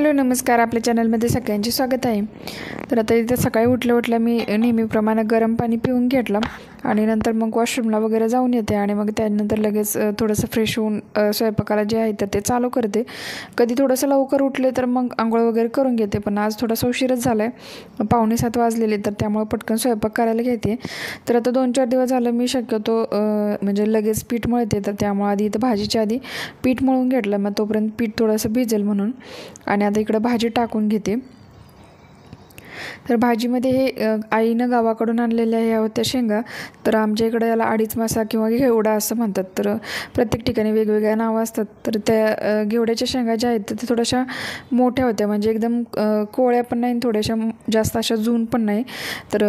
Hello नमस्कार, आपल्या चॅनलमध्ये सगळ्यांचे स्वागत आहे। तर आता इथे सकाळी उठल्या मी नेहमीप्रमाणे गरम पाणी पिऊन घेतलं आणि नंतर मग वॉशरूमला वगैरे जाऊन येते आणि मग त्यानंतर लगेच थोडंसं फ्रेश होऊन स्वयंपाकाला जे आहे तर ते चालू करते। कधी थोडंसं लवकर उठले तर मग आंघोळ वगैरे करून घेते, पण आज थोडासा उशीरच झाला आहे, 6:45 वाजलेले, तर त्यामुळे पटकन स्वयंपाक करायला घेते। तर आता 2-4 दिवस झालं मी शक्यतो म्हणजे लगेच पीठ मळते, तर त्यामुळे आधी इथं भाजीच्या आधी पीठ मळून घेतलं, मग तोपर्यंत पीठ थोडंसं भिजेल म्हणून। आणि आता इकडं भाजी टाकून घेते। तर भाजीमध्ये हे आईनं गावाकडून आणलेल्या ह्या होत्या शेंगा, तर आमच्या इकडं याला अडीच मासा किंवा घेवडा असं म्हणतात, तर प्रत्येक ठिकाणी वेगवेगळ्या नावं असतात। तर त्या घेवड्याच्या शेंगा ज्या आहेत तर त्या थोड्याशा मोठ्या होत्या, म्हणजे एकदम कोवळ्या पण नाही, थोड्याशा जास्त अशा जून पण नाही, तर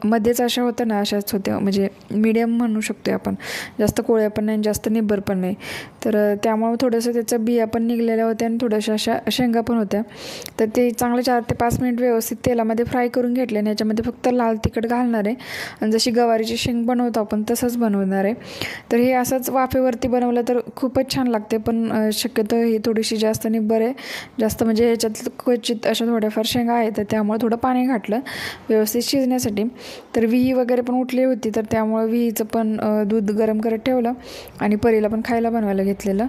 मध्येच अशा होत्या ना, अशाच होत्या, म्हणजे मीडियम म्हणू शकतो आपण, जास्त कोवळ्या पण नाही जास्त निब्बर पण नाही। तर त्यामुळे थोडंसं त्याच्या बिया पण निघलेल्या होत्या आणि थोड्याशा अशा शेंगा पण होत्या। तर ते चांगले 4 ते 5 मिनिट व्यवस्थित तेलामध्ये फ्राय करून घेतले आणि याच्यामध्ये फक्त लाल तिखट घालणार आहे आणि जशी गवारीची शेंग बनवतो आपण तसंच बनवणार आहे। तर हे असंच वाफेवरती बनवलं तर खूपच छान लागते, पण शक्यतो ही थोडीशी जास्त निब्बर आहे, जास्त म्हणजे ह्याच्यात क्वचित अशा थोड्याफार शेंगा आहेत, तर त्यामुळे थोडं पाणी घातलं व्यवस्थित शिजण्यासाठी। तर विही वगैरे पण उठली होती, तर त्यामुळे विहीचं पण दूध गरम करत ठेवलं आणि परीला पण खायला बनवायला घेतलेलं।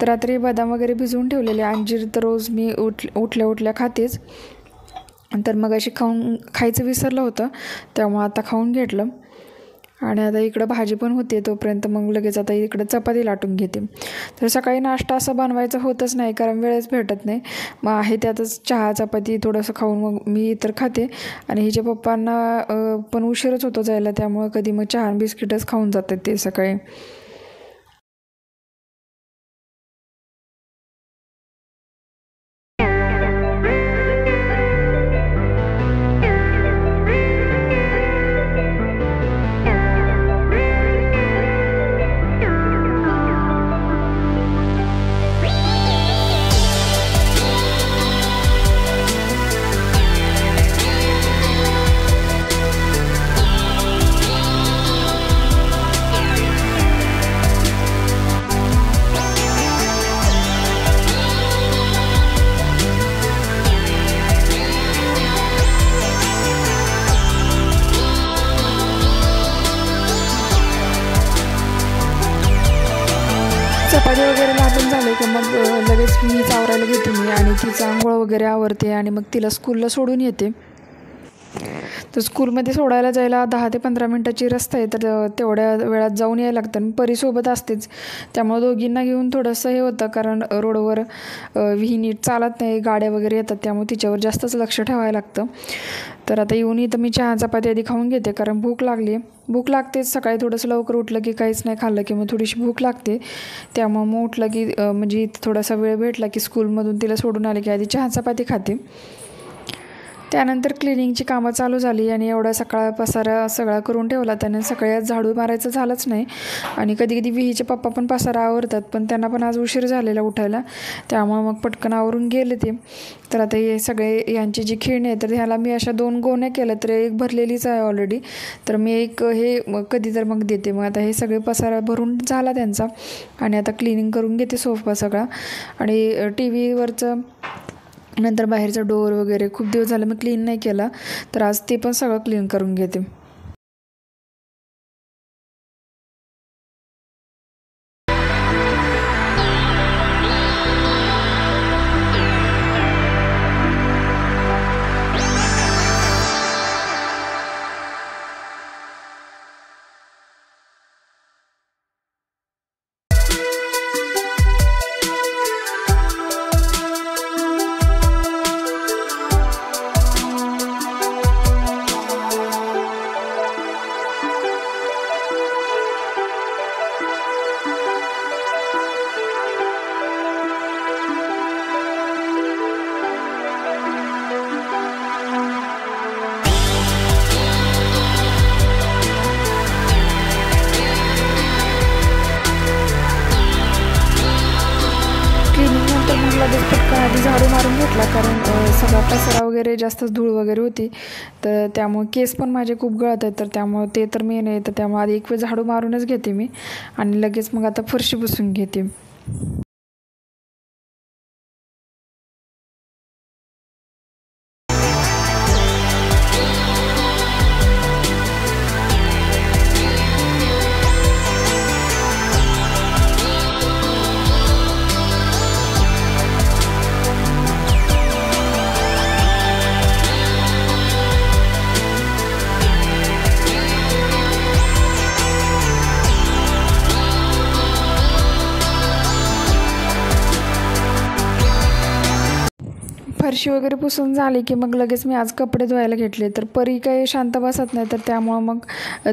तर रात्री बदाम वगैरे भिजवून ठेवलेले, अंजीर तर रोज मी उठल्या खातेच, तर मग अशी खायचं विसरलं होतं, त्यामुळे आता खाऊन घेतलं। आणि आता इकडं भाजी पण होते, तोपर्यंत मग लगेच आता इकडं चपाती लाटून घेते। तर सकाळी नाश्ता असं बनवायचं होतच नाही, कारण वेळच भेटत नाही, मग आहे त्यातच चहा चपाती थोडंसं खाऊन मग मी तर खाते। आणि हिच्या पप्पांना पण उशीरच होतो जायला, त्यामुळं कधी मग चहा बिस्किटच खाऊन जातात ते सकाळी। चपाती वगैरे लाटून झाले की मग लगेच मीच आवरायला घेते मी आणि तिचं आंघोळ वगैरे आवरते आणि मग तिला स्कूलला सोडून येते। तर स्कूलमध्ये सोडायला जायला 10 ते 15 मिनटाची रस्ता आहे, तर तेवढ्या वेळात जाऊन यायला लागतं आणि परीसोबत असतेच, त्यामुळे दोघींना घेऊन थोडंसं हे होतं, कारण रोडवर विही नीट चालत नाही, गाड्या वगैरे येतात, त्यामुळे तिच्यावर जास्तच लक्ष ठेवायला लागतं। तर आता येऊन इथं मी चहा चपाती आधी खाऊन घेते, कारण भूक लागतेच, सकाळी थोडंसं लवकर उठलं की काहीच नाही खाल्लं की मग थोडीशी भूक लागते, त्यामुळे मग उठलं की म्हणजे थोडासा वेळ भेटला की स्कूलमधून तिला सोडून आले की आधी चहा चपाती खाते। त्यानंतर क्लिनिंगची कामं चालू झाली आणि एवढा सकाळ पसारा सगळा करून ठेवला त्याने, सकाळी आज झाडू मारायचं झालंच नाही आणि कधी कधी विहीचे पप्पा पण पसारा आवरतात, पण त्यांना पण आज उशीर झालेला उठायला, त्यामुळे मग पटकन आवरून गेले ते। तर आता हे सगळे यांची जी खेळणी आहे तर ह्याला मी अशा 2 गोण्या केल्या, तर एक भरलेलीच आहे ऑलरेडी, तर मी एक हे कधी तर मग देते। मग आता हे सगळे पसारा भरून झाला त्यांचा आणि आता क्लिनिंग करून घेते सोफा सगळा आणि TV वरचं नंतर बाहेरचा डोअर वगैरे खूप दिवस झालं मी क्लीन नाही केला, तर आज ते पण सगळं क्लीन करून घेते। लगेच पटकन आधी झाडू मारून घेतला, कारण सगळा पसारा वगैरे जास्तच धूळ वगैरे होती, तर त्यामुळे केस पण माझे खूप गळत आहेत, तर त्यामुळे ते तर मेन आहे, तर त्यामुळे आधी एक वेळ झाडू मारूनच घेते मी आणि लगेच मग आता फरशी पुसून घेते। फरशी वगैरे पुसून झाली की मग लगेच मी आज कपडे धुवायला घेतले. तर परी काही शांत बसत नाही, तर त्यामुळं मग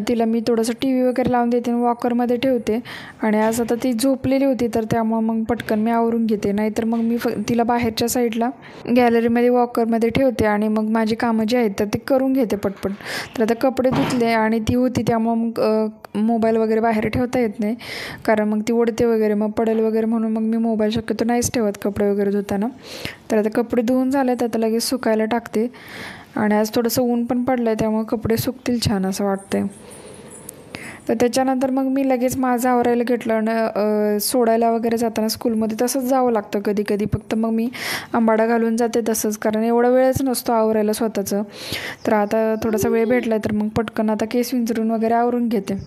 तिला मी थोडंसं टी व्ही वगैरे लावून देते आणि वॉकरमध्ये ठेवते. आणि आज आता ती झोपलेली होती, तर त्यामुळं मग पटकन मी आवरून घेते. नाहीतर मग मी तिला बाहेरच्या साईडला गॅलरीमध्ये वॉकरमध्ये ठेवते आणि मग माझी कामं जी आहेत तर ती करून घेते पटपट. तर आता कपडे धुतले आणि ती होती त्यामुळं मग मोबाईल वगैरे बाहेर ठेवता येत नाही, कारण मग ती ओढते वगैरे मग पडेल वगैरे, म्हणून मग मी मोबाईल शक्यतो नाहीच ठेवत कपडे वगैरे धुताना. तर आता कपडे धुवून झालेत, आता लगेच सुकायला टाकते. आणि आज थोडंसं ऊन पण पडलं आहे, त्यामुळे कपडे सुकतील छान असं वाटतंय. तर त्याच्यानंतर मग मी लगेच माझं आवरायला घेतलं आणि सोडायला वगैरे जाताना स्कूलमध्ये तसंच जावं लागतं कधी कधी. फक्त मग मी आंबाडा घालून जाते तसंच, कारण एवढा वेळच नसतो आवरायला स्वतःचं. तर आता थोडासा वेळ भेटला तर मग पटकन आता केस विंचरून वगैरे आवरून घेते.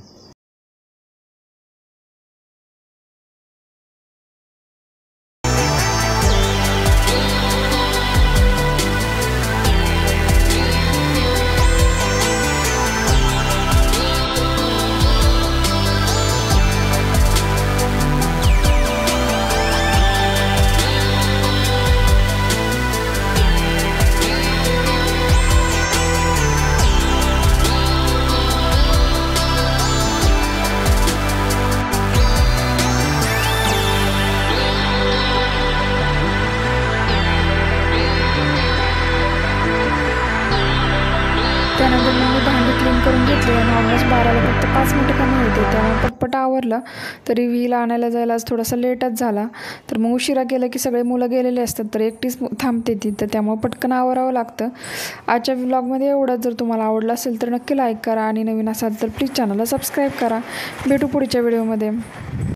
त्यानंतर मग मी भांडी क्लीन करून घेतली आणि ऑलमोस्ट 12ला फक्त 5 मिनटं कमी होते, त्यामुळे पटपट आवरलं. तरी विहीला आणायला जायला आज थोडासा लेटच झाला. तर मग उशिरा गेलं की सगळे मुलं गेलेले असतात, तर एकटीच थांबते ती, तर त्यामुळे पटकन आवरावं लागतं. आजच्या व्लॉगमध्ये एवढंच. जर तुम्हाला आवडलं असेल तर नक्की लाईक करा आणि नवीन असाल तर प्लीज चॅनलला सबस्क्राईब करा. भेटू पुढच्या व्हिडिओमध्ये.